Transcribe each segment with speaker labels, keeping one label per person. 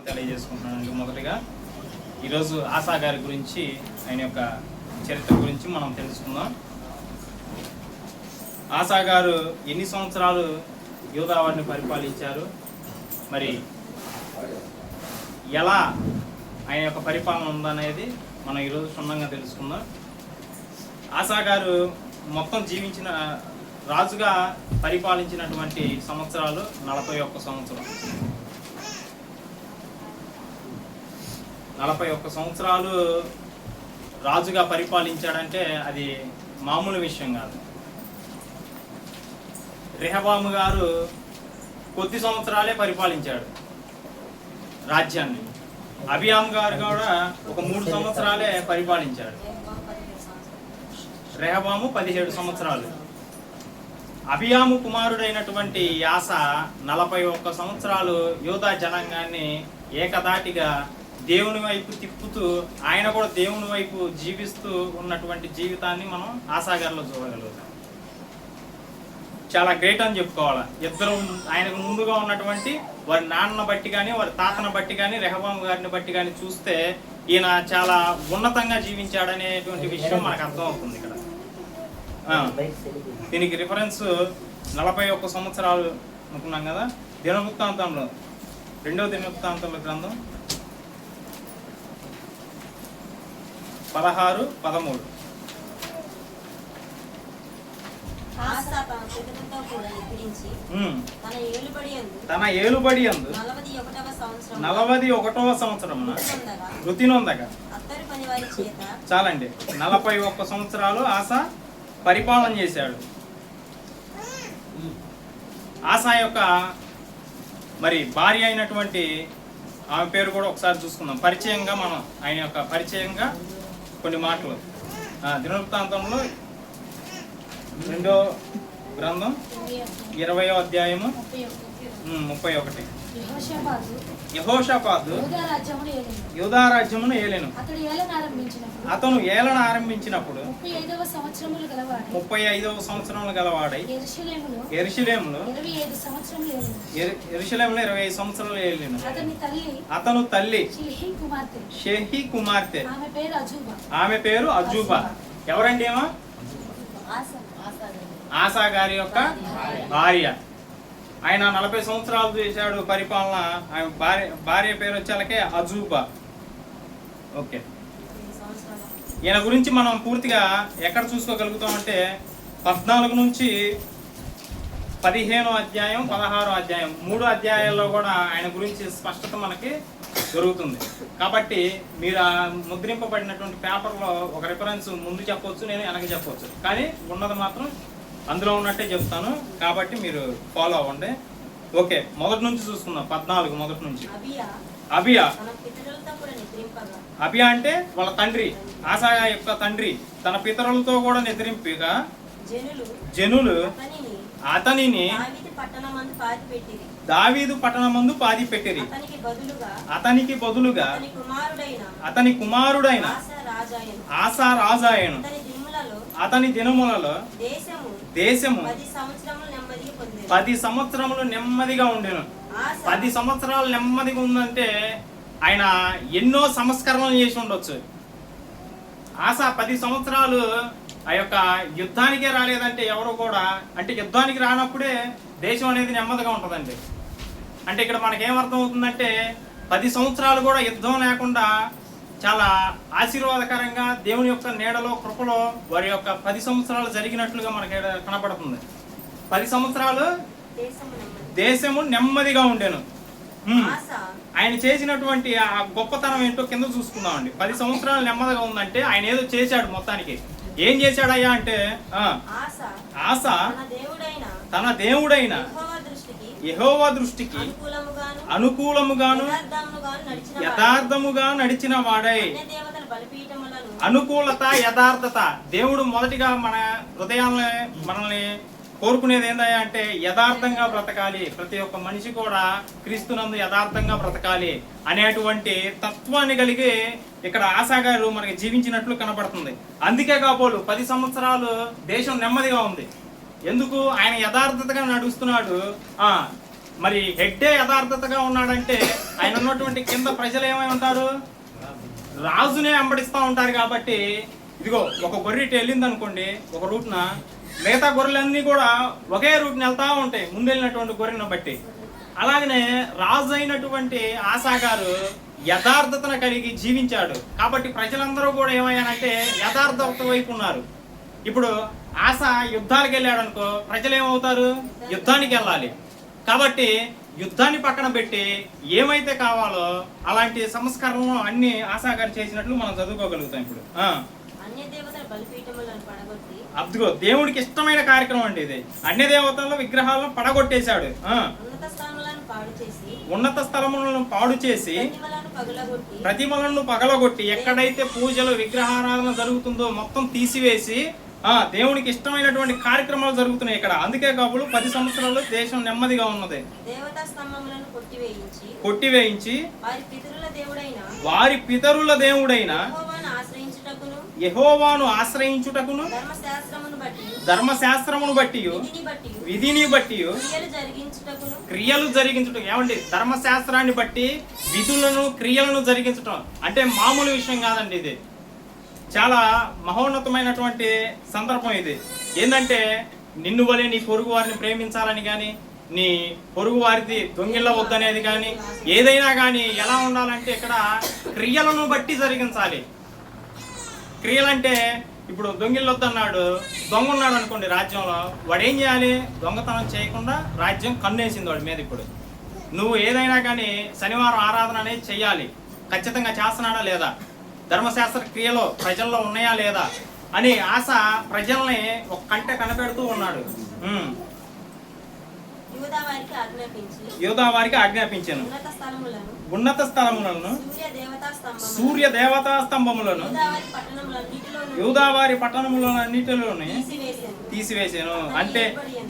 Speaker 1: తెలియజేసుకుంటున్నాను. మొదటిగా ఈరోజు ఆశా గారి గురించి, ఆయన యొక్క చరిత్ర గురించి మనం తెలుసుకుందాం. ఆశా గారు ఎన్ని సంవత్సరాలు యూదావారిని పరిపాలించారు, మరి ఎలా ఆయన యొక్క పరిపాలన ఉందనేది మనం ఈరోజు క్షుణ్ణంగా తెలుసుకుందాం. ఆశా గారు మొత్తం జీవించిన రాజుగా పరిపాలించినటువంటి సంవత్సరాలు 41 సంవత్సరం. 41 సంవత్సరాలు రాజుగా పరిపాలించాడంటే అది మామూలు విషయం కాదు. రెహబాము గారు కొద్ది సంవత్సరాలే పరిపాలించాడు రాజ్యాన్ని. అబియాము గారు కూడా ఒక 3 సంవత్సరాలే పరిపాలించాడు. రెహబాము 17 సంవత్సరాలు. అబియాము కుమారుడైనటువంటి యాస 41 సంవత్సరాలు యూదా జనాంగాన్ని ఏకదాటిగా దేవుని వైపు తిప్పుతూ, ఆయన కూడా దేవుని వైపు జీవిస్తూ ఉన్నటువంటి జీవితాన్ని మనం ఆశాగారిలో చూడగలుగుతాం. చాలా గ్రేట్ అని చెప్పుకోవాలి. ఇద్దరు ఆయనకు ముందుగా ఉన్నటువంటి వారి నాన్నను బట్టి కానీ, వారి తాతను బట్టి కానీ, రెహబాము గారిని బట్టి కానీ చూస్తే ఈయన చాలా ఉన్నతంగా జీవించాడనేటువంటి విషయం మనకు అర్థం అవుతుంది ఇక్కడ. దీనికి రిఫరెన్స్ 41 సంవత్సరాలు అనుకున్నాం కదా. దినవృత్తాంతంలో 2వ దినవృత్తాంతంలో గ్రంథం 16-13. తన ఏలుబడి యందు 41వ సంవత్సరమున వృత్తి నొందగా. చాలండి, 41 సంవత్సరాలు ఆశ పరిపాలన చేశాడు. ఆశా యొక్క మరి భార్య అయినటువంటి ఆమె పేరు కూడా ఒకసారి చూసుకుందాం. పరిచయంగా మనం ఆయన యొక్క పరిచయంగా కొన్ని మాటలు. దినవృత్తాంతంలో 2వ గ్రంథం 20వ అధ్యాయము 31. యెహోషాపాతు యూదా రాజ్యమును ఏలెను. అతను ఏలన ఆరంభించినప్పుడు 35వ సంవత్సరములు గలవాడై యెరూషలేములో 25 సంవత్సరాలు ఏలెను. అతను తల్లి షెహీ కుమార్తె, ఆమె పేరు అజూబా. ఎవరండి ఏమో? ఆశా గారి యొక్క భార్య. ఆయన 40 సంవత్సరాలు చేశాడు పరిపాలన. ఆయన భార్య పేరు వచ్చేలకే అజూబా. ఓకే, ఈయన గురించి మనం పూర్తిగా ఎక్కడ చూసుకోగలుగుతామంటే 14 నుంచి 15వ అధ్యాయం, 16వ అధ్యాయం, 3 అధ్యాయాల్లో కూడా ఆయన గురించి స్పష్టత మనకి దొరుకుతుంది. కాబట్టి మీరు ఆ ముద్రింపబడినటువంటి పేపర్లో ఒక రిఫరెన్స్ ముందు చెప్పవచ్చు, నేను వెనక చెప్పవచ్చు, కానీ ఉన్నది మాత్రం అందులో ఉన్నట్టే చెప్తాను. కాబట్టి మీరు ఫాలో అవ్వండి. ఓకే, మొదటి నుంచి చూసుకుందాం. 14 మొదటి నుంచి. అబియా. అబియా అంటే వాళ్ళ తండ్రి, ఆశా యొక్క తండ్రి. తన పితరులతో కూడా నిద్రింపగా జనులు అతనిని దావీదు పట్టణమందు పాతి పెట్టిరి. అతనికి బదులుగా అతని కుమారుడైన ఆశా రాజాయను. అతని దినములలో దేశము 10 సంవత్సరములు నెమ్మదిగా ఉండెను. 10 సంవత్సరాలు నెమ్మదిగా ఉందంటే ఆయన ఎన్నో సంస్కరణలు చేసి ఉండొచ్చు. ఆశ 10 సంవత్సరాలు ఆ యొక్క యుద్ధానికే రాలేదంటే ఎవరు కూడా, అంటే యుద్ధానికి రానప్పుడే దేశం అనేది నెమ్మదిగా ఉంటుందండి. అంటే ఇక్కడ మనకేమర్థం అవుతుందంటే 10 సంవత్సరాలు కూడా యుద్ధం లేకుండా చాలా ఆశీర్వాదకరంగా దేవుని యొక్క నీడలో, కృపలో వారి యొక్క 10 సంవత్సరాలు జరిగినట్లుగా మనకి కనపడుతుంది. 10 సంవత్సరాలు దేశము నెమ్మదిగా ఉండేను. ఆయన చేసినటువంటి ఆ గొప్పతనం ఏంటో కింద చూసుకుందామండి. 10 సంవత్సరాలు నెమ్మదిగా ఉందంటే ఆయన ఏదో చేశాడు. మొత్తానికి ఏం చేశాడయ్యా అంటే ఆశ తన దేవుడైన యెహోవా దృష్టికి అనుకూలముగాను యథార్థముగా నడిచిన వాడై. అనుకూలత, యథార్థత. దేవుడు మొదటిగా మన హృదయాన్ని మనల్ని కోరుకునేది ఏందయ్యా అంటే యథార్థంగా బ్రతకాలి. ప్రతి ఒక్క మనిషి కూడా క్రీస్తునందు యథార్థంగా బ్రతకాలి అనేటువంటి తత్వాన్ని కలిగి ఇక్కడ ఆశా గారు మనకి జీవించినట్లు కనబడుతుంది. అందుకే కాబోలు 10 సంవత్సరాలు దేశం నెమ్మదిగా ఉంది. ఎందుకు? ఆయన యథార్థతగా నడుస్తున్నాడు. మరి హెడ్డే యథార్థతగా ఉన్నాడంటే ఆయన ఉన్నటువంటి కింద ప్రజలు ఏమై ఉంటారు? రాజునే వెంబడిస్తూ ఉంటారు. కాబట్టి ఇదిగో ఒక గొర్రె వెళ్ళింది అనుకోండి ఒక రూట్న, మిగతా గొర్రెలన్నీ కూడా ఒకే రూట్ని వెళ్తూ ఉంటాయి ముందు వెళ్ళినటువంటి గొర్రెను బట్టి. అలాగనే రాజు అయినటువంటి ఆసా గారు యథార్థతను కలిగి జీవించాడు. కాబట్టి ప్రజలందరూ కూడా ఏమయ్యారంటే యథార్థత వైపు ఉన్నారు. ఇప్పుడు ఆస యుద్ధాలకు వెళ్ళాడు అనుకో, ప్రజలు ఏమవుతారు? యుద్ధానికి వెళ్ళాలి. కాబట్టి యుద్ధాన్ని పక్కన పెట్టి ఏమైతే కావాలో అలాంటి సంస్కరణలు అన్ని ఆసా గారు చేసినట్లు మనం చదువుకోగలుగుతాం. ఇప్పుడు అదిగో దేవుడికి ఇష్టమైన కార్యక్రమం అండి ఇది. అన్య దేవతల విగ్రహాలను పడగొట్టేశాడు. ఉన్నత స్థలములను పాడు చేసి ప్రతిమలను పగలగొట్టి ఎక్కడైతే పూజలు విగ్రహారాధన జరుగుతుందో మొత్తం తీసివేసి దేవునికి ఇష్టమైనటువంటి కార్యక్రమాలు జరుగుతున్నాయి ఇక్కడ. అందుకే కాబోలు 10 సంవత్సరాలు దేశం నెమ్మదిగా ఉన్నది. కొట్టివేయించి వారి పితరుల దేవుడైన యెహోవాను ఆశ్రయించుటకును ధర్మశాస్త్రమును బట్టి విధిని బట్టి క్రియలు జరిగించుటకు. ఏమండి? ధర్మశాస్త్రాన్ని బట్టి విధులను క్రియలను జరిగించటం అంటే మామూలు విషయం కాదండి. ఇది చాలా మహోన్నతమైనటువంటి సందర్భం. ఇది ఏంటంటే నిన్ను వలె నీ పొరుగు వారిని ప్రేమించాలని కానీ, నీ పొరుగు వారిది దొంగిళ్ళ వద్దనేది కానీ, ఏదైనా కానీ ఎలా ఉండాలంటే ఇక్కడ క్రియలను బట్టి జరిగించాలి. క్రియలంటే ఇప్పుడు దొంగిళ్ళు వద్దన్నాడు, దొంగ ఉన్నాడు అనుకోండి రాజ్యంలో, వాడు ఏం చేయాలి? దొంగతనం చేయకుండా రాజ్యం కన్నేసింది వాడి మీద. ఇప్పుడు నువ్వు ఏదైనా కానీ శనివారం ఆరాధన అనేది చెయ్యాలి. ఖచ్చితంగా చేస్తున్నాడా లేదా? ధర్మశాస్త్ర క్రియలో ప్రజల్లో ఉన్నాయా లేదా అని ఆశ ప్రజల్ని ఒక కంటే కనపెడుతూ ఉన్నాడు. యూదా వారికి ఆజ్ఞాపించాను ఉన్నత స్థలములను సూర్య దేవతా స్తంభములను యూదా వారి పట్టణములన్నిటిలోని తీసివేశాను. అంటే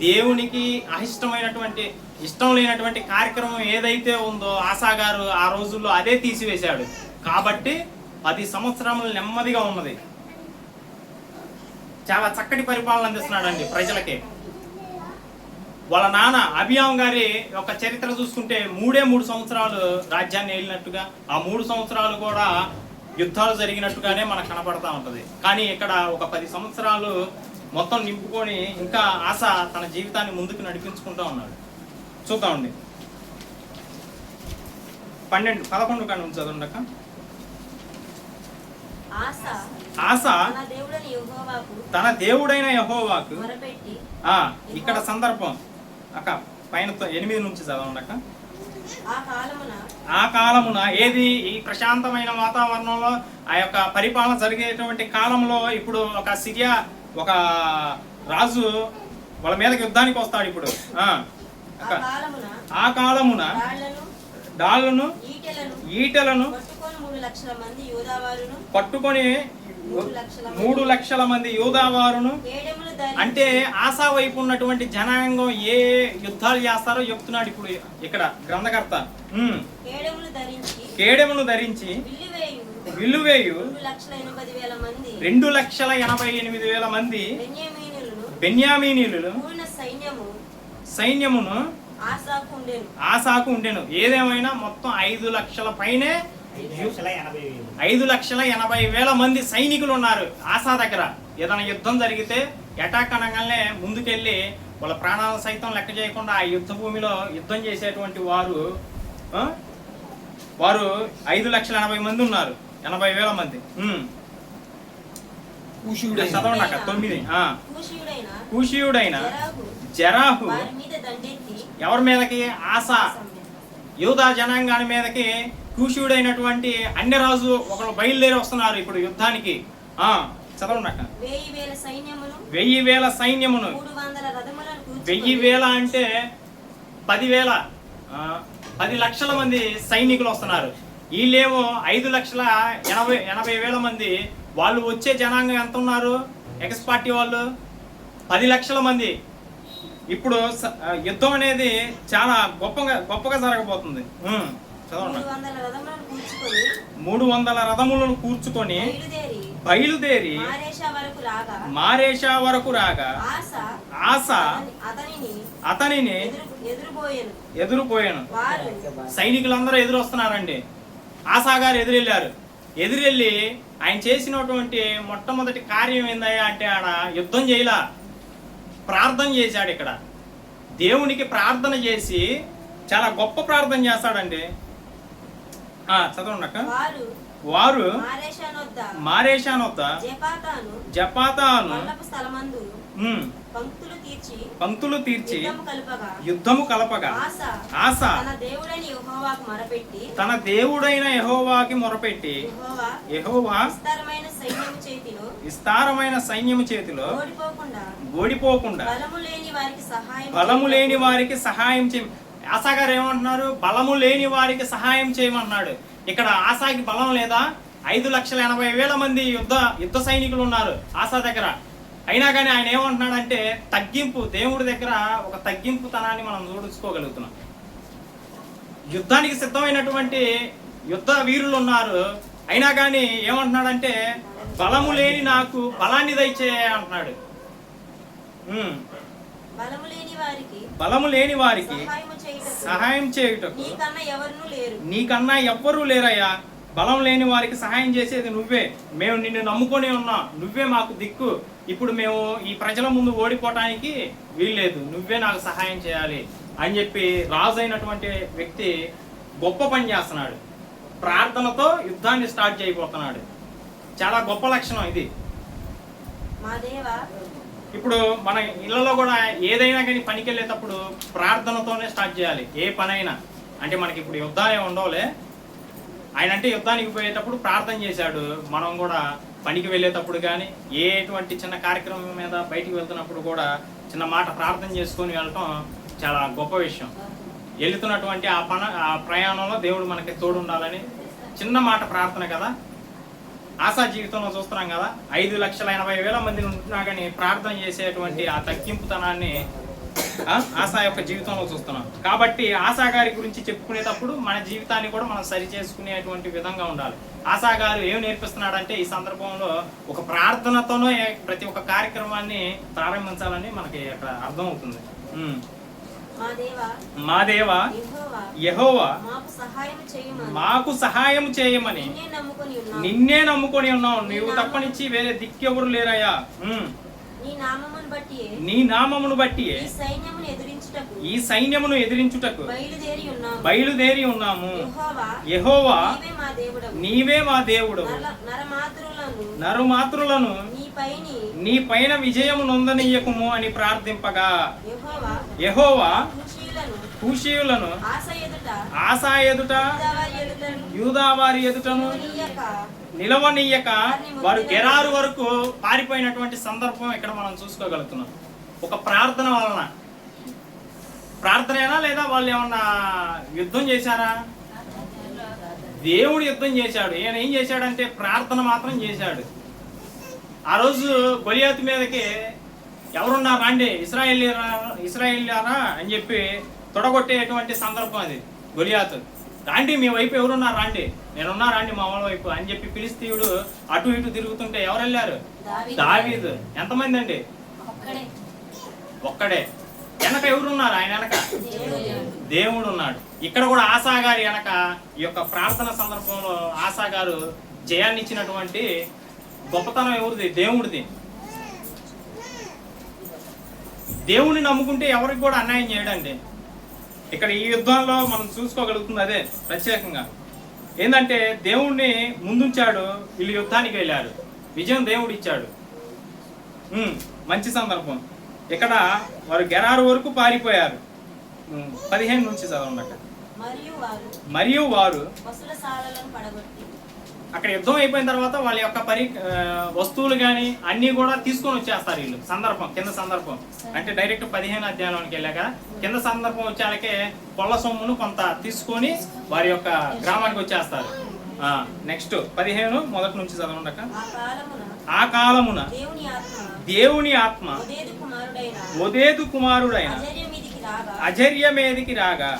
Speaker 1: దేవునికి అయిష్టమైనటువంటి ఇష్టం లేనటువంటి కార్యక్రమం ఏదైతే ఉందో ఆసా గారు ఆ రోజుల్లో అదే తీసివేశాడు. కాబట్టి 10 సంవత్సరములు నెమ్మదిగా ఉన్నది. చాలా చక్కటి పరిపాలన అందిస్తున్నాడండి ప్రజలకి. వాళ్ళ నాన్న అభియాం గారి యొక్క చరిత్ర చూసుకుంటే 3 సంవత్సరాలు రాజ్యాన్ని ఏలినట్టుగా, ఆ 3 సంవత్సరాలు కూడా యుద్ధాలు జరిగినట్టుగానే మనకు కనపడతా ఉంటది. కానీ ఇక్కడ ఒక 10 సంవత్సరాలు మొత్తం నింపుకొని ఇంకా ఆశ తన జీవితాన్ని ముందుకు నడిపించుకుంటూ ఉన్నాడు. చూద్దామండి 11 కాడ నుంచి చదవండి. ఆశ తన దేవుడైన యెహోవాకు ఇక్కడ సందర్భం అక్క పైన 8 నుంచి చదవండి అక్క. ఆ కాలమున ఏది? ఈ ప్రశాంతమైన వాతావరణంలో ఆ యొక్క పరిపాలన జరిగేటువంటి కాలంలో ఇప్పుడు ఒక సిరియా ఒక రాజు వాళ్ళ మీదకి యుద్ధానికి వస్తాడు. ఇప్పుడు ఆ కాలమున డాళ్లను ఈటెలను పట్టుకొని 3 లక్షల మంది యూదావారును, అంటే ఆశా వైపు ఉన్నటువంటి జనాంగం ఏ యుద్ధాలు చేస్తారో చెప్తున్నాడు ఇప్పుడు ఇక్కడ గ్రంథకర్త. కేడెమును ధరించి విల్లువేయు 2,88,000 మంది బెన్యామీనీయులు సైన్యమును ఆసాకు ఉండెను. ఏదేమైనా మొత్తం 5 లక్షల పైనే 5,80,000 మంది సైనికులు ఉన్నారు ఆసా దగ్గర. ఏదైనా యుద్ధం జరిగితే అటాక్ అనగానే ముందుకెళ్ళి వాళ్ళ ప్రాణాలను సైతం లెక్క చేయకుండా ఆ యుద్ధ భూమిలో యుద్ధం చేసేటువంటి వారు 5,80,000 మంది ఉన్నారు. 80,000 మంది. చదవండి అక్క 9. కూషీయుడైన జెరాహు ఎవరి మీదకి? ఆసా యూదా జనాంగాని మీదకి కూషీయుడైనటువంటి అన్యరాజు ఒకరు బయలుదేరి వస్తున్నారు ఇప్పుడు యుద్ధానికి. చదవండి అక్క. 1,000 సైన్యమును 1,000 అంటే 10 లక్షల మంది సైనికులు వస్తున్నారు. వీళ్ళేమో 5,80,000 మంది. వాళ్ళు వచ్చే జనాంగం ఎంత ఉన్నారు? ఎక్స్ పార్టీ వాళ్ళు 10 లక్షల మంది. ఇప్పుడు యుద్ధం అనేది చాలా గొప్పగా జరగబోతుంది. 300 రథములను కూర్చుకొని బయలుదేరి మారేషా వరకు రాగా ఆస అతనిని ఎదురుపోయాను. సైనికులందరూ ఎదురొస్తున్నారండి. ఆసా గారు ఎదురెళ్ళి ఆయన చేసినటువంటి మొట్టమొదటి కార్యం ఏందయ్యా అంటే ఆడ యుద్ధం చేయలా, ప్రార్థన చేశాడు. ఇక్కడ దేవునికి ప్రార్థన చేసి చాలా గొప్ప ప్రార్థన చేస్తాడండి. చదవండి అక్క. వారు మారేషానొద్ద జపాతాను పంక్తులు తీర్చి యుద్ధము కలపగా ఆస తన దేవుడైన యెహోవాకి మొరపెట్టి యెహోవా విస్తారమైన సైన్యము చేతిలో ఓడిపోకుండా బలము లేని వారికి సహాయం చేయ. ఆసా గారు ఏమంటున్నారు? బలము లేని వారికి సహాయం చేయమన్నాడు. ఇక్కడ ఆసాకి బలం లేదా? 5,80,000 మంది యుద్ధ సైనికులు ఉన్నారు ఆసా దగ్గర. అయినా కానీ ఆయన ఏమంటున్నాడంటే తగ్గింపు, దేవుడి దగ్గర ఒక తగ్గింపుతనాన్ని మనం చూసుకోగలుగుతున్నాం. యుద్ధానికి సిద్ధమైనటువంటి యుద్ధ వీరులు ఉన్నారు. అయినా కానీ ఏమంటున్నాడంటే బలము లేని నాకు బలాన్ని దయచేయ అంటున్నాడు. బలము లేని వారికి సహాయం చేయుటకు నీకన్నా ఎవ్వరూ లేరయ్యా. బలం లేని వారికి సహాయం చేసేది నువ్వే. మేము నిన్ను నమ్ముకొని ఉన్నాం, నువ్వే మాకు దిక్కు. ఇప్పుడు మేము ఈ ప్రజల ముందు ఓడిపోవటానికి వీల్లేదు, నువ్వే నాకు సహాయం చేయాలి అని చెప్పి రాజు అయినటువంటి వ్యక్తి గొప్ప పని చేస్తున్నాడు. ప్రార్థనతో యుద్ధాన్ని స్టార్ట్ చేయబోతున్నాడు. చాలా గొప్ప లక్షణం ఇది. ఇప్పుడు మన ఇళ్లలో కూడా ఏదైనా కానీ పనికి వెళ్ళేటప్పుడు ప్రార్థనతోనే స్టార్ట్ చేయాలి. ఏ పనైనా అంటే మనకి ఇప్పుడు యుద్ధాలే ఉండవులే. ఆయన అంటే యుద్ధానికి పోయేటప్పుడు ప్రార్థన చేశాడు. మనం కూడా పనికి వెళ్ళేటప్పుడు కానీ ఎటువంటి చిన్న కార్యక్రమం మీద బయటికి వెళ్తున్నప్పుడు కూడా చిన్న మాట ప్రార్థన చేసుకొని వెళ్ళటం చాలా గొప్ప విషయం. వెళుతున్నటువంటి ఆ ప్రయాణంలో దేవుడు మనకి తోడు ఉండాలని చిన్న మాట ప్రార్థన కదా. ఆశా జీవితంలో చూస్తున్నాం కదా, 5,80,000 మంది ఉంటున్నా కానీ ప్రార్థన చేసేటువంటి ఆ తగ్గింపుతనాన్ని ఆశా యొక్క జీవితంలో చూస్తున్నాం. కాబట్టి ఆశా గారి గురించి చెప్పుకునేటప్పుడు మన జీవితాన్ని కూడా మనం సరి చేసుకునేటువంటి విధంగా ఉండాలి. ఆశా గారు ఏం నేర్పిస్తున్నాడంటే ఈ సందర్భంలో ఒక ప్రార్థనతోనే ప్రతి ఒక్క కార్యక్రమాన్ని ప్రారంభించాలని మనకి అక్కడ అర్థమవుతుంది. మా దేవా యెహోవా మాకు సహాయం చేయమని నిన్నే నమ్ముకొని ఉన్నావు. నీవు తప్పనిచ్చి వేరే దిక్కెవరు లేరయ్యా. నీ నామమును బట్టి ఈ సైన్యమును ఎదిరించుటకు బయలుదేరి ఉన్నాము. యెహోవా నీవే మా దేవుడు. నరుమాతృలను నీ పైన విజయము నొందనీయకుము అని ప్రార్థింపగా యెహోవా కూషీయులను ఆసా ఎదుట యూదా వారి ఎదుటను నిలవనీయక వారు గెరారు వరకు పారిపోయినటువంటి సందర్భం ఇక్కడ మనం చూసుకోగలుగుతున్నాం. ఒక ప్రార్థన వలన. ప్రార్థనేనా లేదా వాళ్ళు ఏమన్నా యుద్ధం చేశారా? దేవుడు యుద్ధం చేశాడు. ఈయన ఏం చేశాడంటే ప్రార్థన మాత్రం చేశాడు. ఆ రోజు గొలియాతు మీదకి ఎవరున్నారు రండి ఇశ్రాయేలీయులారా అని చెప్పి తొడగొట్టేటువంటి సందర్భం అది. గొలియాతు రాండి, మీ వైపు ఎవరున్నారు రండి, నేనున్నా రండి మా వాళ్ళ వైపు అని చెప్పి ఫిలిష్తీయుడు అటు ఇటు తిరుగుతుంటే ఎవరు వెళ్ళారు? దావీదు. ఎంతమంది అండి? ఒక్కడే. వెనక ఎవరున్నారు? ఆయన వెనక దేవుడు ఉన్నాడు. ఇక్కడ కూడా ఆశా గారి వెనక ఈ యొక్క ప్రార్థన సందర్భంలో ఆశా గారు జయాన్ని ఇచ్చినటువంటి గొప్పతనం ఎవరిది? దేవుడిది. దేవుడిని నమ్ముకుంటే ఎవరికి కూడా అన్యాయం చేయడండి. ఇక్కడ ఈ యుద్ధంలో మనం చూసుకోగలుగుతుంది అదే ప్రత్యేకంగా. ఏంటంటే దేవుణ్ణి ముందుంచాడు, వీళ్ళు యుద్ధానికి వెళ్ళారు, విజయం దేవుడు ఇచ్చాడు. మంచి సందర్భం. ఇక్కడ వారు గెరారు వరకు పారిపోయారు. 15 నుంచి చదవండి. మరియు వారు అక్కడ యుద్ధం అయిపోయిన తర్వాత వాళ్ళ యొక్క వస్తువులు కానీ అన్నీ కూడా తీసుకొని వచ్చేస్తారు వీళ్ళు. కింద సందర్భం అంటే డైరెక్ట్ 15 అధ్యాయంలోకి వెళ్ళాక కింద సందర్భం వచ్చాకే పొల్ల సొమ్మును కొంత తీసుకొని వారి యొక్క గ్రామానికి వచ్చేస్తారు. నెక్స్ట్ 15 మొదటి నుంచి చదవండి. ఆ కాలమున దేవుని ఆత్మ ఓదేదు కుమారుడైన అజర్య మీదికి రాగా,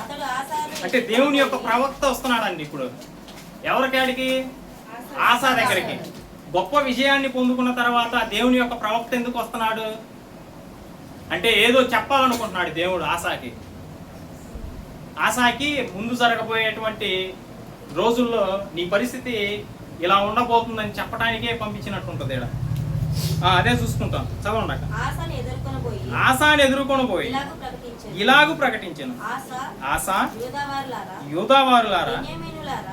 Speaker 1: అంటే దేవుని యొక్క ప్రవక్త వస్తున్నాడండి. ఇప్పుడు ఎవరికాడికి? ఆశా దగ్గరికి. గొప్ప విజయాన్ని పొందుకున్న తర్వాత దేవుని యొక్క ప్రవక్త ఎందుకు వస్తున్నాడు అంటే ఏదో చెప్పాలనుకుంటున్నాడు దేవుడు ఆసాకి ముందు జరగబోయేటువంటి రోజుల్లో నీ పరిస్థితి ఇలా ఉండబోతుందని చెప్పడానికే పంపించినట్టుంటది ఇక్కడ. అదే చూసుకుంటాం, చదవండి. ఆసాని ఎదుర్కొని పోయి ఇలాగూ ప్రకటించను, ఆసా యూదావారులారా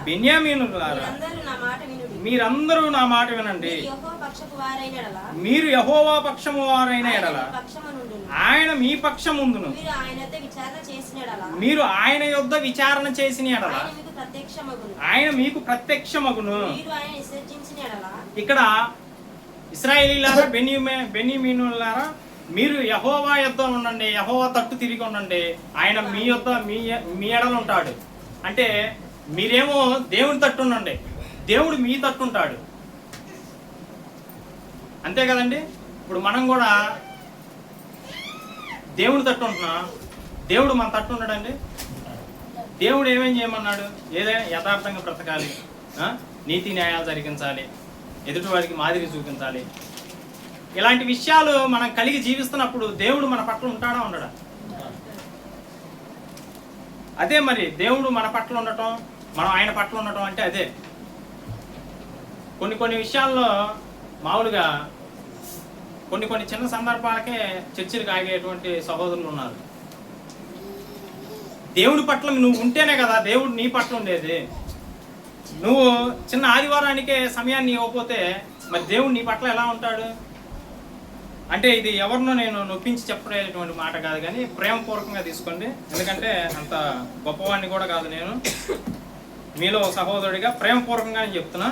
Speaker 1: బెన్యామీనులారా మీరందరూ నా మాట వినండి. మీరు యెహోవా పక్షము వారైన ఎడల ఆయన మీ పక్షముందును, మీరు ఆయన యొద్ద విచారణ చేసిన ఎడల ఆయన మీకు ప్రత్యక్షమగును. ఇక్కడ ఇశ్రాయేలీయులారా బెన్యామీనులారా మీరు యెహోవా యొద్ద ఉండండి, యెహోవా తట్టు తిరిగి ఉండండి, ఆయన మీ యొద్ద మీ ఎడల ఉంటాడు. అంటే మీరేమో దేవుని తట్టు ఉండండి, దేవుడు మీ తట్టు ఉంటాడు. అంతే కదండి. ఇప్పుడు మనం కూడా దేవుని తట్టు ఉంటున్నాం, దేవుడు మన తట్టు ఉండడండి. దేవుడు ఏమేం చేయమన్నాడు? ఏదైనా యథార్థంగా బ్రతకాలి, నీతి న్యాయాలు జరిగించాలి, ఎదుటి వాడికి మాదిరి చూపించాలి. ఇలాంటి విషయాలు మనం కలిగి జీవిస్తున్నప్పుడు దేవుడు మన పట్ల ఉంటాడా ఉండడా? అదే మరి దేవుడు మన పట్ల ఉండటం, మనం ఆయన పట్ల ఉండటం అంటే అదే. కొన్ని విషయాల్లో మామూలుగా కొన్ని చిన్న సందర్భాలకే చర్చలకు ఆగేటువంటి సహోదరులు ఉన్నారు. దేవుడి పట్ల నువ్వు ఉంటేనే కదా దేవుడు నీ పట్ల ఉండేది. నువ్వు చిన్న ఆదివారానికే సమయాన్ని ఇవ్వకపోతే మరి దేవుడు నీ పట్ల ఎలా ఉంటాడు? అంటే ఇది ఎవరినో నేను నొప్పించి చెప్పేటువంటి మాట కాదు, కానీ ప్రేమపూర్వకంగా తీసుకోండి. ఎందుకంటే అంత గొప్పవాడిని కూడా కాదు నేను, మీలో సహోదరుడిగా ప్రేమపూర్వకంగా నేను చెప్తున్నా.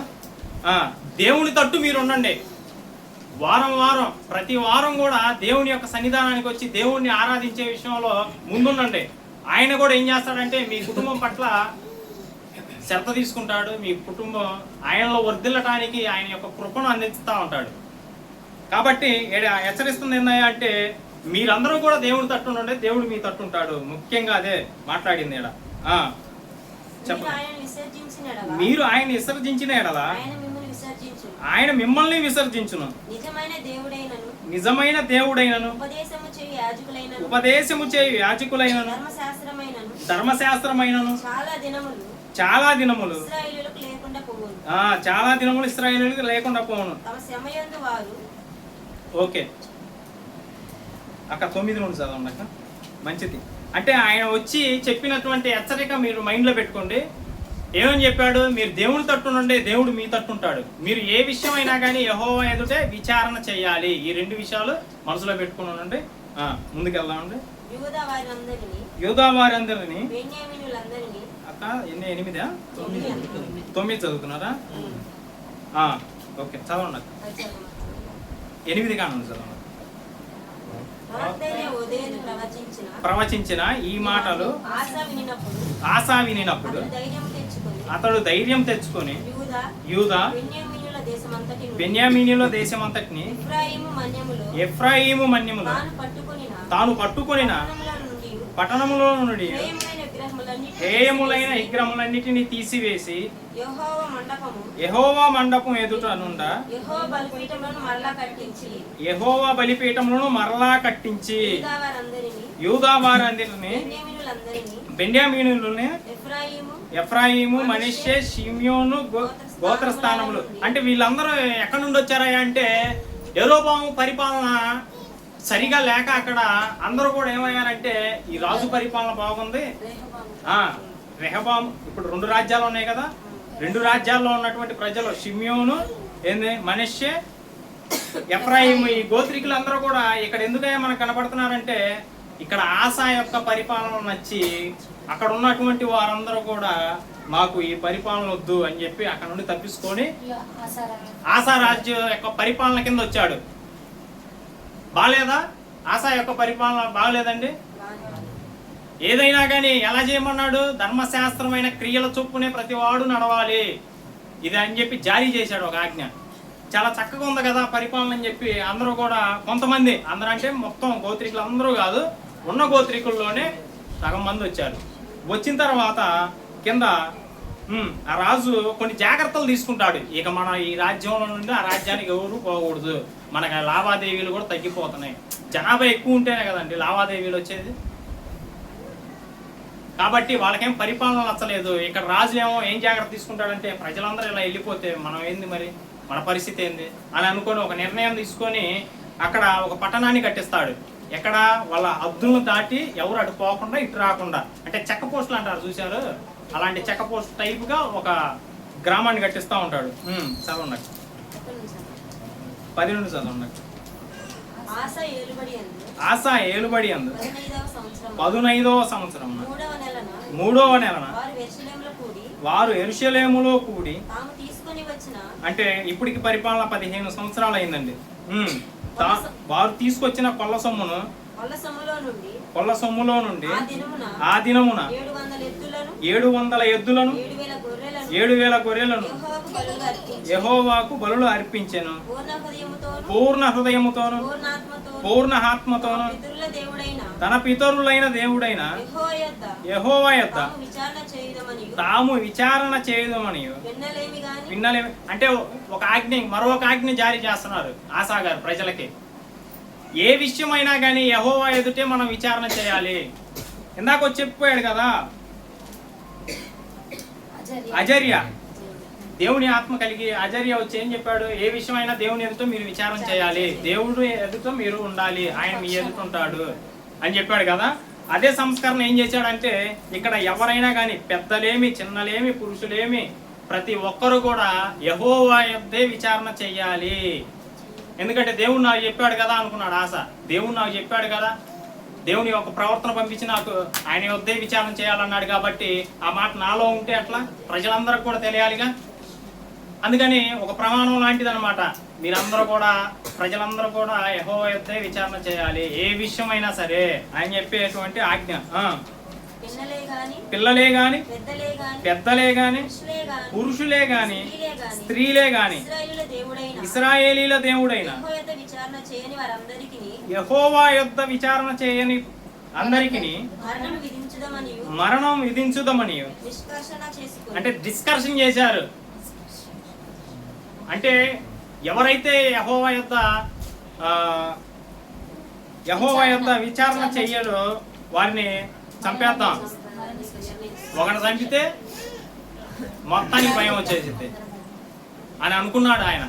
Speaker 1: దేవుని తట్టు మీరు ఉండండి. వారం ప్రతి వారం కూడా దేవుని యొక్క సన్నిధానానికి వచ్చి దేవుణ్ణి ఆరాధించే విషయంలో ముందుండండి. ఆయన కూడా ఏం చేస్తాడంటే మీ కుటుంబం పట్ల శ్రద్ధ తీసుకుంటాడు. మీ కుటుంబం ఆయనలో వర్ధిల్లటానికి ఆయన యొక్క కృపను అందిస్తూ ఉంటాడు. కాబట్టి హెచ్చరిస్తుంది ఏందయ్యా అంటే మీరందరూ కూడా దేవుని తట్టు ఉండండి, దేవుడు మీ తట్టు ఉంటాడు. ముఖ్యంగా అదే మాట్లాడింది ఇక్కడ. చెప్పండి. మీరు ఆయన విసర్జించిన ఎడల ఆయన మిమ్మల్ని విసర్జించును, నిజమైన దేవుడైనను ఉపదేశము చేయు యాజకులైనను ధర్మశాస్త్రమైనను చాలా దినములు ఇశ్రాయేలీయులకు లేకుండా పోవును. ఓకే, అక్కడ 9 నుండి చదవండి అక్క. మంచిది. అంటే ఆయన వచ్చి చెప్పినటువంటి హెచ్చరిక మీరు మైండ్లో పెట్టుకోండి. ఏమని చెప్పాడు? మీరు దేవుని తట్టు నుండి దేవుడు మీ తట్టు ఉంటాడు. మీరు ఏ విషయం అయినా కానీ యెహోవా ఎదుటే విచారణ చేయాలి. ఈ 2 విషయాలు మనసులో పెట్టుకుని ఉండండి. ముందుకెళ్దామండి. యూదా వారందరినీ అక్క 8 9 చదువుతున్నారా? ఓకే, చదవండి అక్క. 8 కానుండి చదవండి. ప్రవచించిన ఈ మాటలు ఆసా వినినప్పుడు అతడు ధైర్యం తెచ్చుకొని యూదా బెన్యామీనుల దేశమంతటిని ఎఫ్రాయిము మన్యములో తాను పట్టుకొనిన పట్టణములో నుండి హేయములైన విగ్రహములన్నిటిని తీసివేసి యెహోవా మండపం ఎదుట నుండా యెహోవా బలిపీఠములను మరలా కట్టించి యూదా వారందరిని బెన్యామీనులని ఎఫ్రాయిము మనష్షే షిమ్యోను గోత్ర స్థానములు. అంటే వీళ్ళందరూ ఎక్కడి నుండి వచ్చారా అంటే యెరోబాము పరిపాలన సరిగా లేక అక్కడ అందరూ కూడా ఏమయ్యారంటే ఈ రాజు పరిపాలన బాగుంది, రెహబాము. ఇప్పుడు 2 రాజ్యాలు ఉన్నాయి కదా, 2 రాజ్యాల్లో ఉన్నటువంటి ప్రజలు షిమ్యోను మనష్షే ఎఫ్రాయిము, ఈ గోత్రికులందరూ కూడా ఇక్కడ ఎందుకయ్యా మనకు కనపడుతున్నారంటే ఇక్కడ ఆసా యొక్క పరిపాలన నచ్చి అక్కడ ఉన్నటువంటి వారందరూ కూడా మాకు ఈ పరిపాలన వద్దు అని చెప్పి అక్కడ నుండి తప్పించుకొని ఆసా రాజ్యం యొక్క పరిపాలన కింద వచ్చాడు. బాగలేదా? ఆసా యొక్క పరిపాలన బాగలేదండి. ఏదైనా కానీ ఎలా చేయమన్నాడు? ధర్మశాస్త్రమైన క్రియల చొప్పునే ప్రతి వాడు నడవాలి ఇది అని చెప్పి జారీ చేశాడు ఒక ఆజ్ఞ. చాలా చక్కగా ఉంది కదా పరిపాలన అని చెప్పి అందరూ కూడా కొంతమంది, అందరూ అంటే మొత్తం గోత్రికులు అందరూ కాదు, ఉన్న గోత్రికుల్లోనే సగం మంది వచ్చారు. వచ్చిన తర్వాత కింద ఆ రాజు కొన్ని జాగ్రత్తలు తీసుకుంటాడు. ఇక మన ఈ రాజ్యంలో నుండి ఆ రాజ్యానికి ఎవరు పోకూడదు, మనకు లావాదేవీలు కూడా తగ్గిపోతున్నాయి. జనాభా ఎక్కువ ఉంటేనే కదండి లావాదేవీలు వచ్చేది. కాబట్టి వాళ్ళకేం పరిపాలన నచ్చలేదు. ఇక్కడ రాజు ఏం జాగ్రత్త తీసుకుంటాడంటే ప్రజలందరూ ఇలా వెళ్ళిపోతే మనం ఏంది మరి, మన పరిస్థితి ఏంది అని అనుకొని ఒక నిర్ణయం తీసుకొని అక్కడ ఒక పట్టణాన్ని కట్టిస్తాడు. ఎక్కడ వాళ్ళ హద్దులను దాటి ఎవరు అటు పోకుండా ఇటు రాకుండా, అంటే చెక్క పోస్టులు అంటారు చూశారు, అలాంటి చెక్క పోస్ట్ టైప్గా ఒక గ్రామాన్ని కట్టిస్తూ ఉంటాడు. చదవండి 10 నుండి చదవండి. ఆసా ఏలుబడి అందు 15వ సంవత్సరం 3వ నెలన వారు యెరూషలేములో కూడి, అంటే ఇప్పటికి పరిపాలన 15 సంవత్సరాలు అయిందండి. వారు తీసుకొచ్చిన కొల్ల సొమ్ములో నుండి ఆ దినమున 700 ఎద్దులను 7,000 గొర్రెలను యెహోవాకు బలులు అర్పించెను. పూర్ణ హృదయముతోను పూర్ణ ఆత్మతోను తన పితరులైన దేవుడైన యెహోవా యొద్ద తాము విచారణ చేయుదమని విన్నలేమి. అంటే ఒక ఆజ్ఞ, మరొక ఆజ్ఞ జారీ చేస్తున్నారు ఆసా గారు ప్రజలకి. ఏ విషయమైనా కానీ యెహోవా ఎదుటే మనం విచారణ చేయాలి. ఇందాక వచ్చి చెప్పిపోయాడు కదా, అజర్య దేవుని ఆత్మ కలిగి అజర్య వచ్చి ఏం చెప్పాడు, ఏ విషయమైనా దేవుని ఎదుట మీరు విచారణ చేయాలి, దేవుడు ఎదుట మీరు ఉండాలి, ఆయన మీ ఎదుట ఉంటాడు అని చెప్పాడు కదా. అదే సంస్కరణ ఏం చేశాడంటే ఇక్కడ ఎవరైనా కానీ పెద్దలేమి చిన్నలేమి పురుషులేమి ప్రతి ఒక్కరు కూడా యెహోవా యొద్దే విచారణ చెయ్యాలి. ఎందుకంటే దేవుడు నాకు చెప్పాడు కదా అనుకున్నాడు ఆశ. దేవుడు నాకు చెప్పాడు కదా, దేవుని యొక్క ప్రవర్తన పంపించి నాకు ఆయన యొద్దే విచారణ చేయాలన్నాడు. కాబట్టి ఆ మాట నాలో ఉంటే అట్లా ప్రజలందరికీ కూడా తెలియాలిగా. అందుకని ఒక ప్రమాణం లాంటిది అనమాట. మీరందరూ కూడా ప్రజలందరూ కూడా యెహోవా యొద్దే విచారణ చేయాలి, ఏ విషయమైనా సరే ఆయన చెప్పేటువంటి ఆజ్ఞ. పిల్లలే గాని పెద్దలే గాని పురుషులే గాని స్త్రీలే గాని ఇశ్రాయేలీల దేవుడైన యెహోవా యొద్ద విచారణ చేయని అందరికి మరణం విధించుదమని అంటే డిస్కషన్ చేశారు. అంటే ఎవరైతే యెహోవా యొద్ద విచారణ చెయ్యడో వారిని చంపేద్దాం, ఒకటి చంపితే మొత్తానికి భయం వచ్చేసింది అని అనుకున్నాడు ఆయన.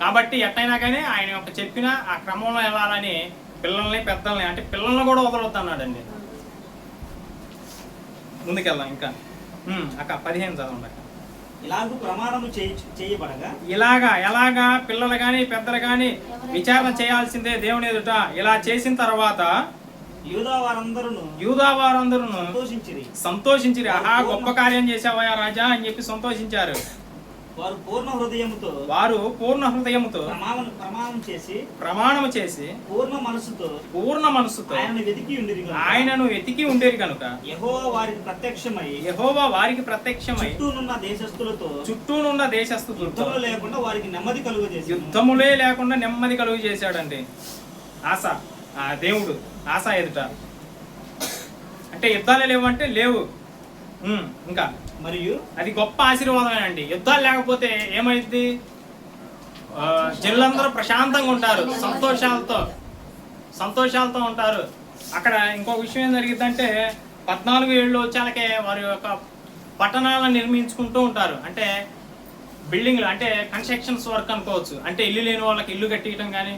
Speaker 1: కాబట్టి ఎట్టయినా కానీ ఆయన యొక్క చెప్పిన ఆ క్రమంలో వెళ్ళాలని పిల్లల్ని పెద్దల్ని, అంటే పిల్లల్ని కూడా వదలొద్దు అన్నాడండి. ముందుకెళ్దాం ఇంకా. అక్క 15 చదవండి. ఎలాగా పిల్లలు గాని పెద్దలు గాని విచారణ చేయాల్సిందే దేవుని ఎదుట. ఇలా చేసిన తర్వాత యూదా వారందరూ సంతోషించిరి. ఆహా, గొప్ప కార్యం చేశావా రాజా అని చెప్పి సంతోషించారు.
Speaker 2: వారు పూర్ణ హృదయముతో ప్రమాణము చేసి పూర్ణ మనసుతో ఆయనను వెతికి ఉండేరి కనుక యెహోవా వారికి ప్రత్యక్షమై చుట్టూనున్న దేశస్థులతో యుద్ధములే లేకుండా నెమ్మది కలుగు చేశాడండి ఆశ. ఆ దేవుడు ఆశ ఎదుట. అంటే యుద్ధాలే లేవు అంటే లేవు. ఇంకా మరియు అది గొప్ప ఆశీర్వాదమేనండి. యుద్ధాలు లేకపోతే ఏమైంది, జనులందరూ ప్రశాంతంగా ఉంటారు, సంతోషాలతో ఉంటారు. అక్కడ ఇంకొక విషయం ఏం జరిగిద్దంటే 14 ఏళ్ళు వచ్చాకే వారి యొక్క పట్టణాలను నిర్మించుకుంటూ ఉంటారు. అంటే బిల్డింగ్లు, అంటే కన్స్ట్రక్షన్స్ వర్క్ అనుకోవచ్చు. అంటే ఇల్లు లేని వాళ్ళకి ఇల్లు కట్టియటం కానీ.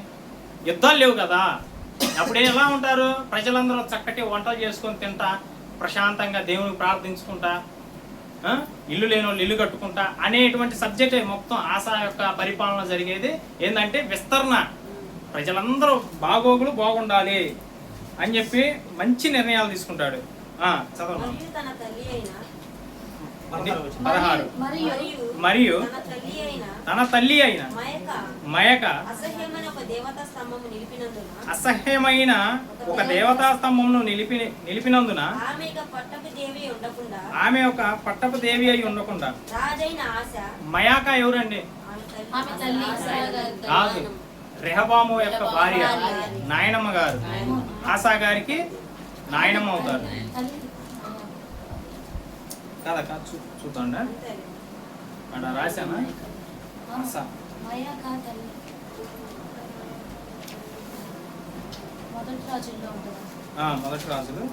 Speaker 2: యుద్ధాలు లేవు కదా, అప్పుడు ఎలా ఉంటారు, ప్రజలందరూ చక్కటి వంటలు చేసుకొని తింటా ప్రశాంతంగా దేవునికి ప్రార్థించుకుంటా, ఇల్లు లేని వాళ్ళు ఇల్లు కట్టుకుంటా అనేటువంటి సబ్జెక్ట్ మొత్తం ఆశా యొక్క పరిపాలన జరిగేది. ఏంటంటే విస్తరణ, ప్రజలందరూ బాగుండాలి అని చెప్పి మంచి నిర్ణయాలు తీసుకుంటాడు. చదవండి 16. మరియు తన తల్లి అయిన మయక అసహ్యమైన ఒక దేవతా స్తంభమును నిలిపినందున ఆమె ఒక పట్టపు దేవి అయి ఉండకుండా. మయాక ఎవరండి? కాదు, రెహబాము యొక్క భార్య, నాయనమ్మ గారు. ఆసా గారికి నాయనమ్మ అవుతారు.
Speaker 1: కాదక్క చూద్దాండా అక్కడ రాశానా ఆశ మొదటి రాజులు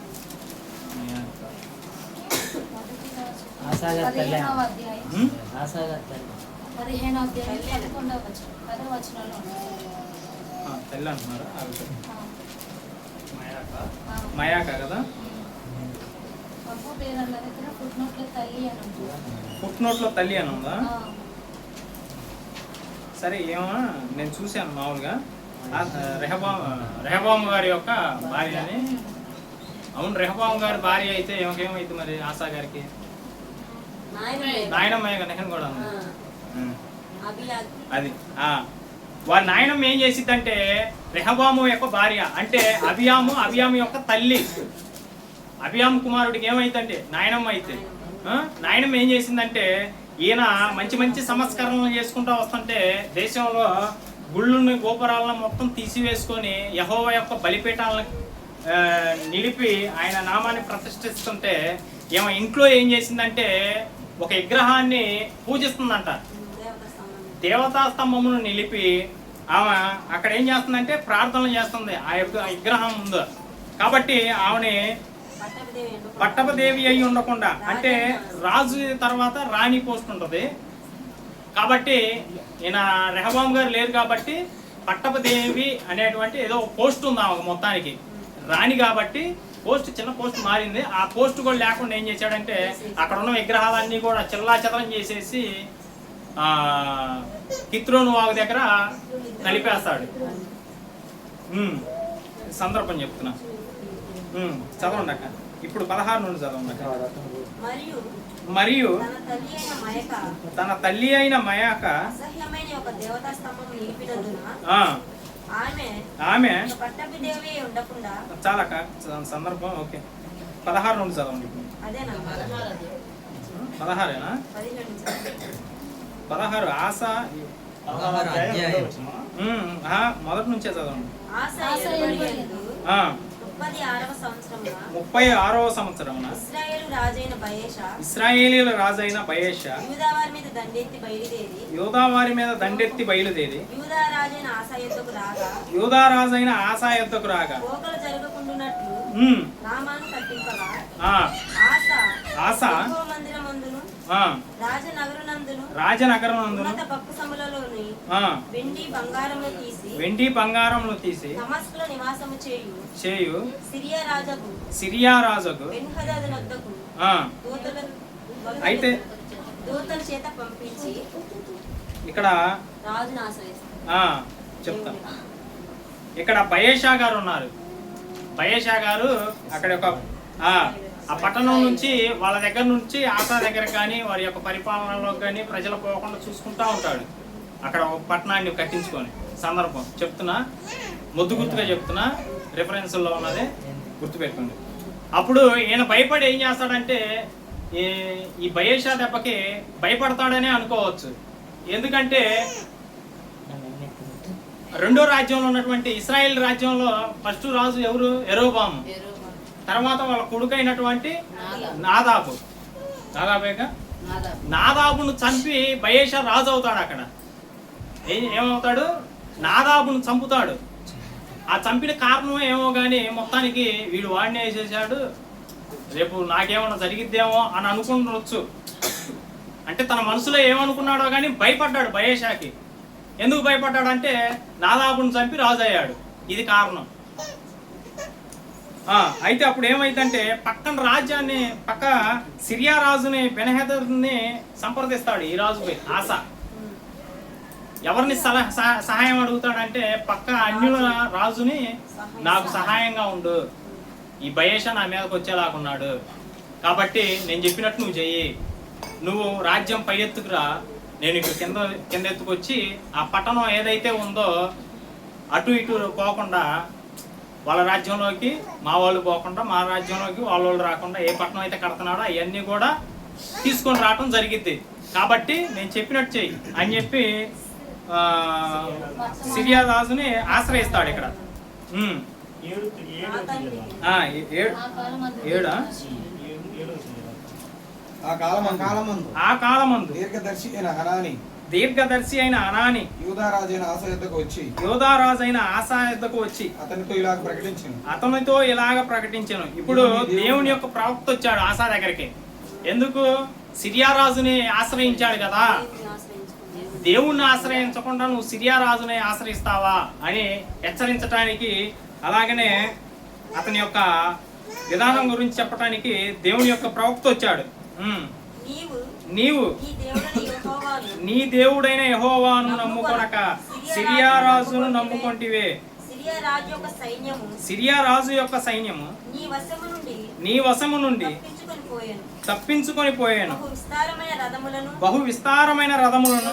Speaker 1: తల్లి అంటున్నారా మయాక కదా ఫుట్ నోట్లో తల్లి అని ఉందా సరే ఏమో నేను చూశాను మామూలుగా రెహబాము గారి యొక్క భార్య అని అవును రెహబాము గారి భార్య అయితే ఏమేమైంది మరి ఆశా గారికి నాయనమ్మయ్య నెహన్ కూడా ఉంది అది వారి నాయనమ్మ ఏం చేసిద్దంటే రెహబాము యొక్క భార్య అంటే అబియాము యొక్క తల్లి అబియాము కుమారుడికి ఏమైందంటే నాయనమ్మ అయితే నాయనమ్మ ఏం చేసిందంటే ఈయన మంచి మంచి సంస్కరణలు చేసుకుంటూ వస్తుంటే దేశంలో గుళ్ళుని గోపురాలను మొత్తం తీసివేసుకొని యెహోవా యొక్క బలిపీఠాలను నిలిపి ఆయన నామాన్ని ప్రతిష్ఠిస్తుంటే ఏమో ఇంట్లో ఏం చేసిందంటే ఒక విగ్రహాన్ని పూజిస్తుందంట దేవతా స్తంభమును నిలిపి ఆమె అక్కడ ఏం చేస్తుందంటే ప్రార్థనలు చేస్తుంది ఆ యొక్క విగ్రహం ముందు కాబట్టి ఆమెని పట్టపదేవి అయి ఉండకుండా అంటే రాజు తర్వాత రాణి పోస్ట్ ఉంటుంది కాబట్టి ఈయన రెహబాం గారు లేరు కాబట్టి పట్టపదేవి అనేటువంటి ఏదో పోస్ట్ ఉంది ఆమె మొత్తానికి రాణి కాబట్టి పోస్ట్ చిన్న పోస్ట్ మారింది ఆ పోస్ట్ కూడా లేకుండా ఏం చేశాడంటే అక్కడ ఉన్న విగ్రహాలన్నీ కూడా చిల్లాచెదరం చేసేసి కిత్రోను వాగు దగ్గర కలిపేస్తాడు సందర్భం చెప్తున్నా చదవండి అక్క ఇప్పుడు 16 నుండి చదవండి అక్క మరియు తన తల్లి అయిన మయాక ఆమె చాలా సందర్భం ఓకే 16 నుండి చదవండి 16ఏనా 16 ఆశ మొదటి నుంచే చదవండి 36వ సంవత్సరమున ఇశ్రాయేలీయుల రాజైన బయెషా యూదా వారి మీద దండెత్తి బయలుదేరి యూదా రాజైన ఆసా యొద్దకు రాగా ఆసా రాజనగరమందును వెండి బంగారమును తీసి చేయు సిరియా రాజుకు అయితే ఇక్కడ చెప్తా ఇక్కడ బయేషా గారు ఉన్నారు బయేషా గారు అక్కడ ఒక ఆ పట్టణం నుంచి వాళ్ళ దగ్గర నుంచి ఆశా దగ్గర కానీ వారి యొక్క పరిపాలనలో కానీ ప్రజలు పోకుండా చూసుకుంటా ఉంటాడు అక్కడ ఒక పట్టణాన్ని కట్టించుకొని సందర్భం చెప్తున్నా ముద్దు గుర్తుగా చెప్తున్నా రిఫరెన్స్లో ఉన్నది గుర్తుపెట్టుకోండి అప్పుడు ఈయన భయపడి ఏం చేస్తాడంటే ఈ బయేషా దెబ్బకి భయపడతాడనే అనుకోవచ్చు ఎందుకంటే రెండో రాజ్యంలో ఉన్నటువంటి ఇశ్రాయేల్ రాజ్యంలో ఫస్ట్ రాజు ఎవరు యెరోబాము తర్వాత వాళ్ళ కొడుకైనటువంటి నాదాబును చంపి బయేషా రాజు అవుతాడు అక్కడ ఏమవుతాడు నాదాబును చంపుతాడు ఆ చంపిన కారణం ఏమో కానీ మొత్తానికి వీడు వాడిని వేసేసాడు రేపు నాకేమన్నా జరిగిద్దేమో అని అనుకుండొచ్చు అంటే తన మనసులో ఏమనుకున్నాడో కానీ భయపడ్డాడు బయేషాకి ఎందుకు భయపడ్డాడంటే నాదాబును చంపి రాజు అయ్యాడు ఇది కారణం అయితే అప్పుడు ఏమైందంటే పక్కన రాజ్యాన్ని పక్క సిరియా రాజుని బెన్హదదుని సంప్రదిస్తాడు ఈ రాజుపై ఆశ ఎవరిని సహాయం అడుగుతాడంటే పక్క అన్యుల రాజుని నాకు సహాయంగా ఉండు ఈ బయేషా నా మీదకి వచ్చేలాగున్నాడు కాబట్టి నేను చెప్పినట్టు నువ్వు చెయ్యి నువ్వు రాజ్యం పై ఎత్తుకురా నేను ఇక్కడ కింద ఎత్తుకొచ్చి ఆ పట్టణం ఏదైతే ఉందో అటు ఇటు పోకుండా వాళ్ళ రాజ్యంలోకి మా వాళ్ళు పోకుండా మా రాజ్యంలోకి వాళ్ళు రాకుండా ఏ పట్టణం అయితే కడుతున్నాడో అవన్నీ కూడా తీసుకొని రావటం జరిగిద్ది కాబట్టి నేను చెప్పినట్టు చెయ్యి అని చెప్పి సిరియా రాజుని ఆశ్రయిస్తాడు ఇక్కడ 7
Speaker 2: ఆ కాలమందు
Speaker 3: దీర్ఘదర్శి అయిన హనాని
Speaker 2: యూదారాజైన ఆసా యొద్దకు వచ్చి
Speaker 3: అతనితో ఇలాగ ప్రకటించెను.
Speaker 2: ఇప్పుడు దేవుని యొక్క ప్రవక్త వచ్చాడు ఆసా దగ్గరికి. ఎందుకు? సిరియా రాజుని ఆశ్రయించాడు కదా. దేవుణ్ణి ఆశ్రయించకుండా నువ్వు సిరియా రాజుని ఆశ్రయిస్తావా అని హెచ్చరించడానికి, అలాగనే అతని యొక్క విధానం గురించి చెప్పడానికి దేవుని యొక్క ప్రవక్త వచ్చాడు. నీవు నీ దేవుడైన యెహోవాను నమ్ముకొనక సిరియా రాజును నమ్ముకొంటివే. సిరియా రాజు యొక్క సైన్యము నీ వశము నుండి తప్పించుకొని పోయాను. బహు విస్తారమైన రథములను.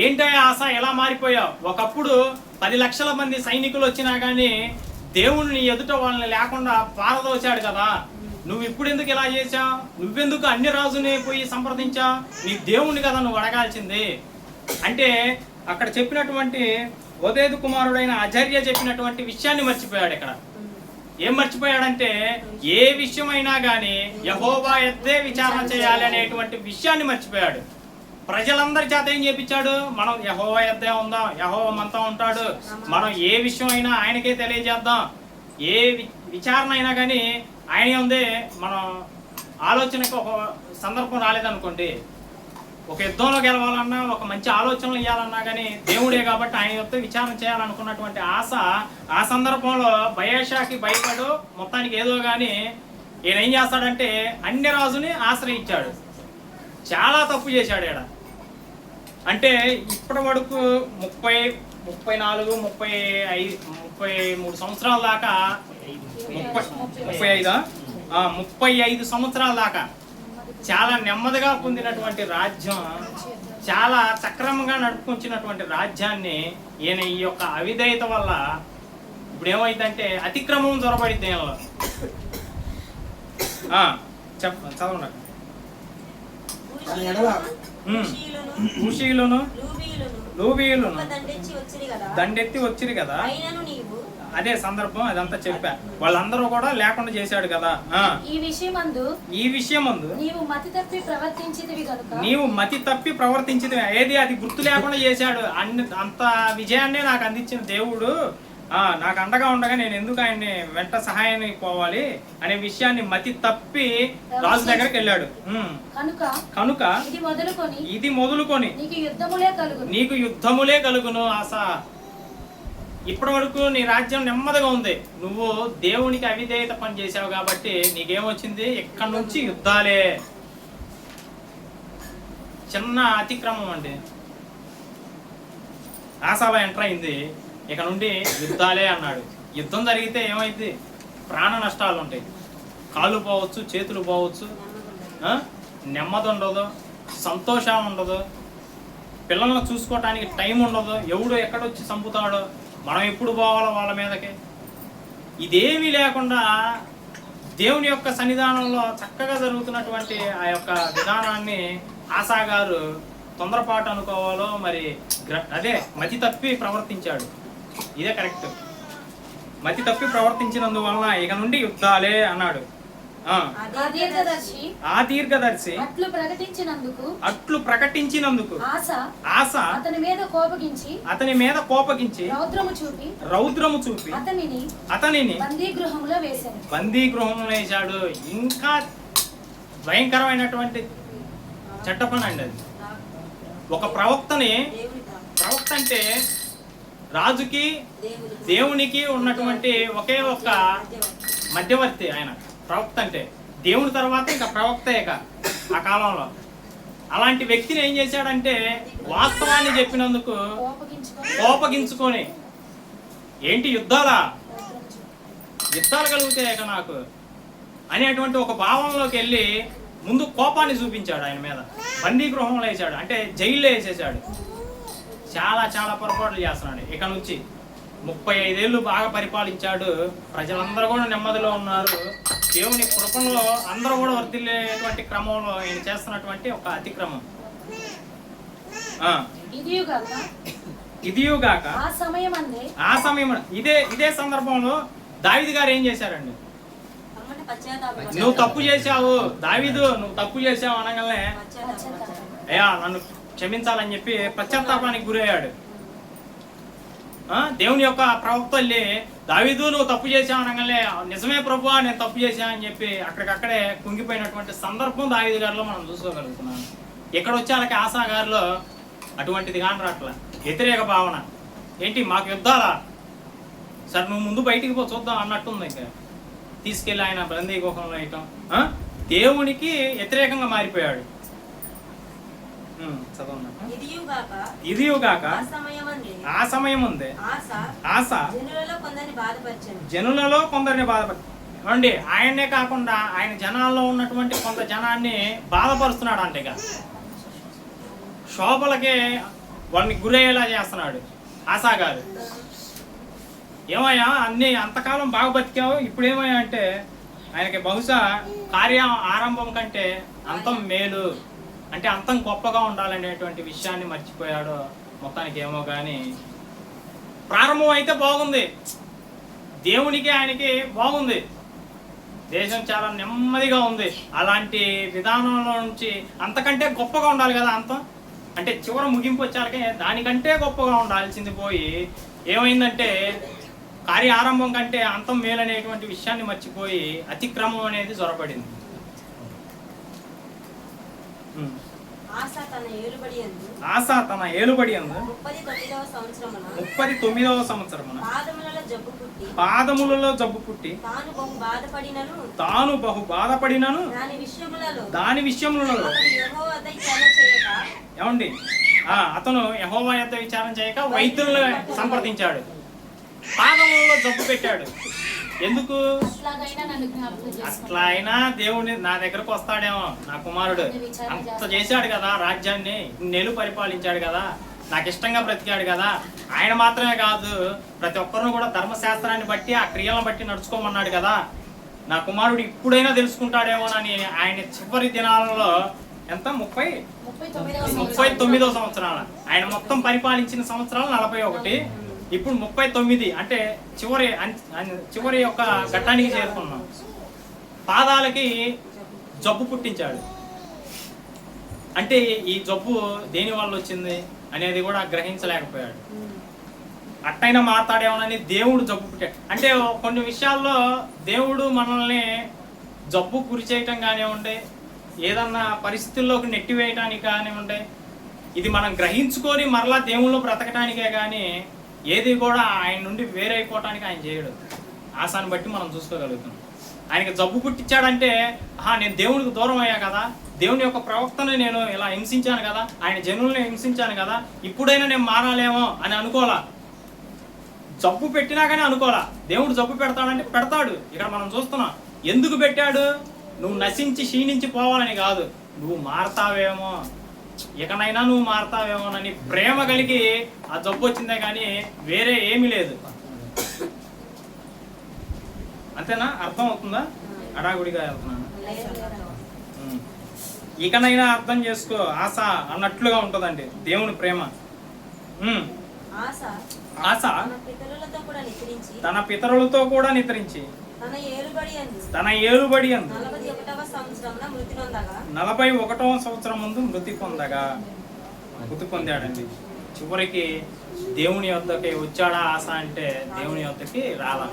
Speaker 2: ఏంటయ్యా ఆశ ఎలా మారిపోయావు? ఒకప్పుడు 10 లక్షల మంది సైనికులు వచ్చినా గానీ దేవుణ్ణి ఎదుట వాళ్ళని లేకుండా పారదోచాడు కదా. నువ్వు ఇప్పుడు ఎందుకు ఇలా చేశావు? నువ్వెందుకు అన్ని రాజుని పోయి సంప్రదించావు? నీ దేవుణ్ణి కదా నువ్వు అడగాల్సింది అంటే అక్కడ చెప్పినటువంటి ఓదేదు కుమారుడైన అజర్య చెప్పినటువంటి విషయాన్ని మర్చిపోయాడు. ఇక్కడ ఏం మర్చిపోయాడంటే ఏ విషయమైనా గానీ యెహోవా యొద్దే విచారణ చేయాలి అనేటువంటి విషయాన్ని మర్చిపోయాడు. ప్రజలందరి చేత ఏం చేపించాడు? మనం యెహోవా యొద్దే ఉందాం, యెహోవా మనతో ఉంటాడు, మనం ఏ విషయం అయినా ఆయనకే తెలియజేద్దాం, ఏ విచారణ అయినా కానీ ఆయన ఉందే. మనం ఆలోచనకు ఒక సందర్భం రాలేదనుకోండి, ఒక యుద్ధంలో గెలవాలన్నా, ఒక మంచి ఆలోచనలు ఇవ్వాలన్నా కానీ దేవుడే కాబట్టి ఆయన యొక్క విచారణ చేయాలనుకున్నటువంటి ఆశ ఆ సందర్భంలో బయేషాకి భయపడు మొత్తానికి ఏదో కానీ ఈయన ఏం చేస్తాడంటే అన్ని రాజుని ఆశ్రయించాడు. చాలా తప్పు చేశాడు ఈడ. అంటే ఇప్పటి వరకు 34, 33 సంవత్సరాల దాకా 35 సంవత్సరాల దాకా చాలా నెమ్మదిగా పొందినటువంటి రాజ్యం, చాలా సక్రమంగా నడుపుకొచ్చినటువంటి రాజ్యాన్ని ఈయన ఈ యొక్క అవిధేయత వల్ల ఇప్పుడు ఏమైందంటే అతిక్రమం జొరబడింది. చదవండి. కూషీయులను లూబీయులను దండెత్తి వచ్చిరు కదా. అదే సందర్భం, అదంతా చెప్పా. వాళ్ళందరూ కూడా లేకుండా చేశాడు కదా. ఈ విషయమందు నీవు మతి తప్పి ప్రవర్తించితివి. ఏది అది గుర్తు లేకుండా చేశాడు. అంత విజయాన్ని నాకు అందించిన దేవుడు నాకు అండగా ఉండగా నేను ఎందుకు ఆయన్ని వెంట సహాయానికి పోవాలి అనే విషయాన్ని మతి తప్పి రాజు దగ్గరికి వెళ్ళాడు. కనుక ఇది మొదలుకొని నీకు యుద్ధములే కలుగును ఆశ. ఇప్పటి వరకు నీ రాజ్యం నెమ్మదిగా ఉంది. నువ్వు దేవునికి అవిధేయత పని చేసావు కాబట్టి నీకేమొచ్చింది? ఇక్కడ నుంచి యుద్ధాలే. చిన్న అతిక్రమం అండి. ఆశాలో ఎంటర్ అయింది. ఇక నుండి యుద్ధాలే అన్నాడు. యుద్ధం జరిగితే ఏమైంది? ప్రాణ నష్టాలు ఉంటాయి. కాళ్ళు పోవచ్చు, చేతులు పోవచ్చు, నెమ్మది ఉండదు, సంతోషం ఉండదు, పిల్లలను చూసుకోవటానికి టైం ఉండదు, ఎవడు ఎక్కడొచ్చి చంపుతాడో, మనం ఎప్పుడు పోవాలో వాళ్ళ మీదకి, ఇదేమీ లేకుండా దేవుని యొక్క సన్నిధానంలో చక్కగా జరుగుతున్నటువంటి ఆ యొక్క విధానాన్ని ఆశా గారు తొందరపాటు అనుకోవాలో మరి అదే మతి తప్పి ప్రవర్తించాడు. ఇదే కరెక్ట్. మతి తప్పి ప్రవర్తించినందువలన ఇక నుండి యుద్ధాలే అన్నాడు. ఆ దీర్ఘదర్శి అట్లు ప్రకటించినందుకు ఆశ అతని మీద కోపగించి రౌద్రము చూపి అతనిని బందీగృహంలో వేశాడు. ఇంకా భయంకరమైనటువంటి చెడ్డ పని అండి అది. ఒక ప్రవక్త అంటే రాజుకి దేవునికి ఉన్నటువంటి ఒకే ఒక్క మధ్యవర్తి ఆయన. ప్రవక్త అంటే దేవుని తర్వాత ఇంకా ప్రవక్త ఆ కాలంలో. అలాంటి వ్యక్తిని ఏం చేశాడంటే వాస్తవాన్ని చెప్పినందుకు కోపగించుకొని, ఏంటి యుద్ధాలు కలుగుతాయి నాకు అనేటువంటి ఒక భావంలోకి వెళ్ళి ముందు కోపాన్ని చూపించాడు ఆయన మీద. బందీ గృహంలో వేసాడు, అంటే జైల్లో వేసేసాడు. చాలా చాలా పొరపాట్లు చేస్తున్నాడు. ఇక నుంచి 35 ఏళ్ళు బాగా పరిపాలించాడు. ప్రజలందరూ కూడా నెమ్మదిలో ఉన్నారు. దేవుని కృపలో అందరూ కూడా వర్తిల్లేటువంటి క్రమంలో ఆయన చేస్తున్నటువంటి ఒక అతిక్రమం. ఇదియుగాక ఆ సమయం ఇదే సందర్భంలో దావీదు గారు ఏం చేశారండి? నువ్వు తప్పు చేశావు దావీదు, నువ్వు తప్పు చేశావు అనగానే అయ్యా నన్ను క్షమించాలని చెప్పి పశ్చాత్తాపానికి గురయ్యాడు. దేవుని యొక్క ప్రవక్త వెళ్ళి దావీదు నువ్వు తప్పు చేశావు అనగానే నిజమే ప్రభువా నేను తప్పు చేశాను అని చెప్పి అక్కడికక్కడే కుంగిపోయినటువంటి సందర్భం దావీదు గారిలో మనం చూసుకోగలుగుతున్నాం. ఇక్కడ వచ్చే వాళ్ళకి ఆశా గారిలో అటువంటిది కాని రాట్ల వ్యతిరేక భావన. ఏంటి మాకు యుద్ధాలా, సరే నువ్వు ముందు బయటికి పో చూద్దాం అన్నట్టుంది. ఇంకా తీసుకెళ్ళి ఆయన బందీ గుహంలో వేయటం, దేవునికి వ్యతిరేకంగా మారిపోయాడు. ఇదియుగాక ఆ సమయం ఉంది ఆశ జనులలో కొందరిని బాధపడి ఆయన్నే కాకుండా ఆయన జనాల్లో ఉన్నటువంటి కొంత జనాన్ని బాధపరుస్తున్నాడు. అంటే ఇక శోభలకి వాళ్ళని గురయ్యేలా చేస్తున్నాడు ఆశా గారు. ఏమయ్యా అన్ని అంతకాలం బాగా బతికావు, ఇప్పుడు ఏమయ్యా అంటే ఆయనకి బహుశా కార్య ఆరంభం కంటే అంతం మేలు, అంటే అంతం గొప్పగా ఉండాలనేటువంటి విషయాన్ని మర్చిపోయాడు. మొత్తానికి ఏమో కానీ ప్రారంభం అయితే బాగుంది, దేవునికి ఆయనకి బాగుంది, దేశం చాలా నెమ్మదిగా ఉంది. అలాంటి విధానంలో నుంచి అంతకంటే గొప్పగా ఉండాలి కదా అంతం, అంటే చివరి ముగింపు వచ్చాకే దానికంటే గొప్పగా ఉండాల్సింది పోయి ఏమైందంటే కార్య ఆరంభం కంటే అంతం మేలనేటువంటి విషయాన్ని మర్చిపోయి అతిక్రమం అనేది జొరబడింది. ఆశ తన ఏలుబడి యందు 39వ సంవత్సరమున పాదములలో జబ్బు పుట్టి తాను బహు బాధపడినను దాని విషయములలో ఏమండి అతను యెహోవా యొద్ద విచారణ చేయక వైద్యులను సంప్రదించాడు. పాదములలో జబ్బు పెట్టాడు. ఎందుకు? అట్లా అయినా దేవుని నా దగ్గరకు వస్తాడేమో, నా కుమారుడు అంత చేశాడు కదా, రాజ్యాన్ని నెలు పరిపాలించాడు కదా, నాకు ఇష్టంగా బ్రతికాడు కదా, ఆయన మాత్రమే కాదు ప్రతి ఒక్కరిని కూడా ధర్మశాస్త్రాన్ని బట్టి ఆ క్రియలను బట్టి నడుచుకోమన్నాడు కదా, నా కుమారుడు ఇప్పుడైనా తెలుసుకుంటాడేమోనని ఆయన చివరి దినాలలో ఎంత 39వ సంవత్సరాల ఆయన మొత్తం పరిపాలించిన సంవత్సరాలు 41, ఇప్పుడు 39, అంటే చివరి యొక్క ఘట్టానికి చేరుకున్నాం. పాదాలకి జబ్బు పుట్టించాడు. అంటే ఈ జబ్బు దేని వల్ల వచ్చింది అనేది కూడా గ్రహించలేకపోయాడు. అట్టైనా మాట్లాడేమోనని దేవుడు జబ్బు పుట్టాడు. అంటే కొన్ని విషయాల్లో దేవుడు మనల్ని జబ్బు గురి చేయటం కానివ్వండి, ఏదన్నా పరిస్థితుల్లోకి నెట్టివేయటానికి కానివ్వండి, ఇది మనం గ్రహించుకొని మరలా దేవుళ్ళు బ్రతకటానికే కానీ ఏది కూడా ఆయన నుండి వేరైపోవటానికి ఆయన చేయడు. ఆశాన్ని బట్టి మనం చూసుకోగలుగుతాం. ఆయనకి జబ్బు పుట్టించాడంటే నేను దేవునికి దూరం అయ్యా కదా, దేవుని యొక్క ప్రవక్తను నేను ఇలా హింసించాను కదా, ఆయన జనుల్ని హింసించాను కదా, ఇప్పుడైనా నేను మారాలేమో అని అనుకోలా. జబ్బు పెట్టినా కానీ అనుకోలా. దేవుడు జబ్బు పెడతాడంటే పెడతాడు. ఇక్కడ మనం చూస్తున్నాం. ఎందుకు పెట్టాడు? నువ్వు నశించి క్షీణించి పోవాలని కాదు, నువ్వు మారతావేమో, ఇకనైనా నువ్వు మారతావేమోనని ప్రేమ కలిగి ఆ జబ్బు వచ్చిందే కానీ వేరే ఏమీ లేదు. అంతేనా? అర్థం అవుతుందా? అడాగుడిగా వెళ్తున్నాను. ఇకనైనా అర్థం చేసుకో ఆశ అన్నట్లుగా ఉంటుందండి దేవుని ప్రేమ. ఆశ తన పితరులతో కూడా నిద్రించి తన ఏలుబడి యందు 41వ సంవత్సరం ముందు మృతి పొందాడండి. చివరికి దేవుని యొద్దకి వచ్చాడా ఆశ అంటే దేవుని యొద్దకి రాలా.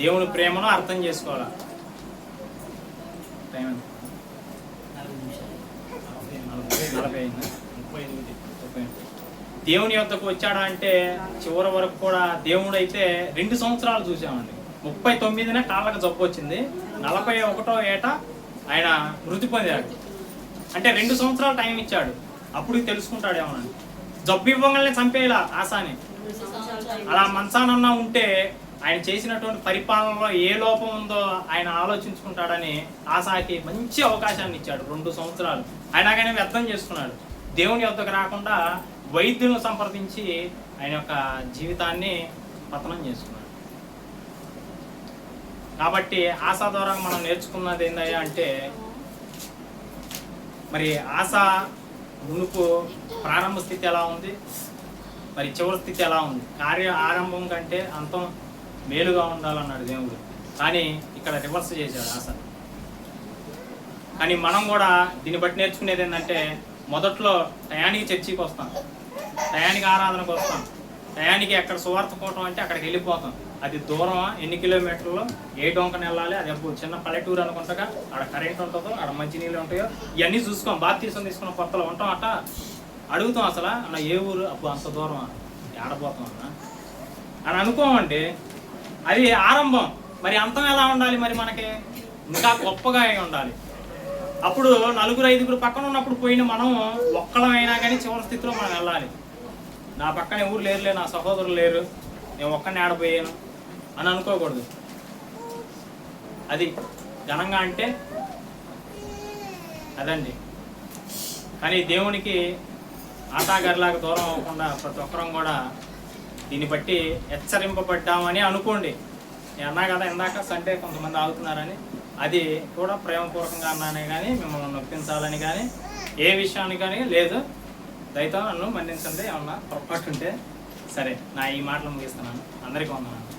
Speaker 2: దేవుని ప్రేమను అర్థం చేసుకోవాలా. దేవుని యొద్దకు వచ్చాడా అంటే చివరి వరకు కూడా దేవుడు అయితే 2 సంవత్సరాలు చూసామండి. 39న కాళ్ళకు జబ్బు వచ్చింది, 41వ ఏట ఆయన మృతి పొందాడు. అంటే 2 సంవత్సరాలు టైం ఇచ్చాడు. అప్పుడు తెలుసుకుంటాడేమోనని. జబ్బు ఇవ్వగానే చంపేలా ఆశాని. అలా మనసానన్నా ఉంటే ఆయన చేసినటువంటి పరిపాలనలో ఏ లోపం ఉందో ఆయన ఆలోచించుకుంటాడని ఆశాకి మంచి అవకాశాన్ని ఇచ్చాడు. 2 సంవత్సరాలు ఆయన కానీ వ్యర్థం చేసుకున్నాడు. దేవుని యొద్దకు రాకుండా వైద్యులను సంప్రదించి ఆయన యొక్క జీవితాన్ని పతనం చేసుకున్నాడు. కాబట్టి ఆశ ద్వారా మనం నేర్చుకున్నది ఏందయ్యా అంటే, మరి ఆశ మునుపు ప్రారంభ స్థితి ఎలా ఉంది, మరి చివరి స్థితి ఎలా ఉంది. కార్య ఆరంభం కంటే అంతం మేలుగా ఉండాలన్నాడు దేవుడు. కానీ ఇక్కడ రివర్స్ చేశాడు ఆశ. కానీ మనం కూడా దీన్ని బట్టి నేర్చుకునేది ఏంటంటే, మొదట్లో టయానికి చర్చికి వస్తాం, టయానికి ఆరాధనకు వస్తాం, టయానికి ఎక్కడ సువార్త పోవటం అంటే అక్కడికి వెళ్ళిపోతాం. అది దూరమా, ఎన్ని కిలోమీటర్లు, ఏ డొంకని వెళ్ళాలి, అది ఎప్పుడు చిన్న పల్లెటూరు అనుకుంటా, ఆడ కరెంట్ ఉంటుందో, ఆడ మంచినీళ్ళు ఉంటాయో, ఇవన్నీ చూసుకోం. బాప్తీసం తీసుకున్న కొత్తలో ఉంటాం అట్ట అడుగుతాం, అసలు అన్న ఏ ఊరు, అప్పుడు అంత దూరం ఆడపోతాం అన్న అని అనుకోమండి. అది ఆరంభం. మరి అంతం ఎలా ఉండాలి? మరి మనకి ఇంకా గొప్పగా ఉండాలి. అప్పుడు 4-5 పక్కన ఉన్నప్పుడు పోయిన మనం ఒక్కడమైనా కానీ చివరి స్థితిలో మనం వెళ్ళాలి. నా పక్కన ఎవరు లేరులే, నా సహోదరులు లేరు, నేను ఒక్కడిని ఆడపోయాను అని అనుకోకూడదు. అది ఘనంగా అంటే అదండి. కానీ దేవునికి ఆటాగారిలాగా దూరం అవ్వకుండా ప్రతి ఒక్కరం కూడా దీన్ని బట్టి హెచ్చరింపబడ్డామని అనుకోండి. నేను అన్నా కదా ఇందాక, సండే కొంతమంది ఆగుతున్నారని, అది కూడా ప్రేమపూర్వకంగా అన్నానే కానీ మిమ్మల్ని నొప్పించాలని కానీ ఏ విషయానికి కానీ లేదు. దయతో నన్ను మన్నించండి, ఏమన్నా పొరపాటు ఉంటే. సరే, నా ఈ మాటలు ముగిస్తున్నాను. అందరికీ వందనాలు.